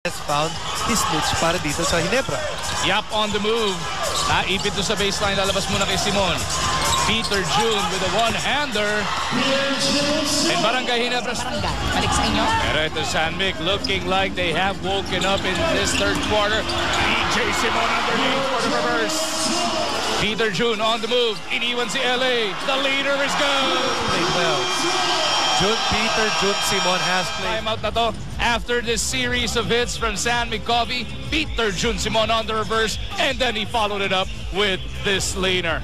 has found his niche para dito sa Ginebra. Yap on the move. Naipit to sa baseline. Lalabas muna kay Simon. Peter June with a one-hander. And Barangay Ginebra. Barangay, balik sa inyo. Pero ito San Mick looking like they have woken up in this third quarter. DJ Simon underneath for the reverse. Peter June on the move. Iniwan si LA. The leader is good. Played well. Peter June Simon has played. Timeout na to after this series of hits from San McCovey. Peter June Simon on the reverse, and then he followed it up with this laner.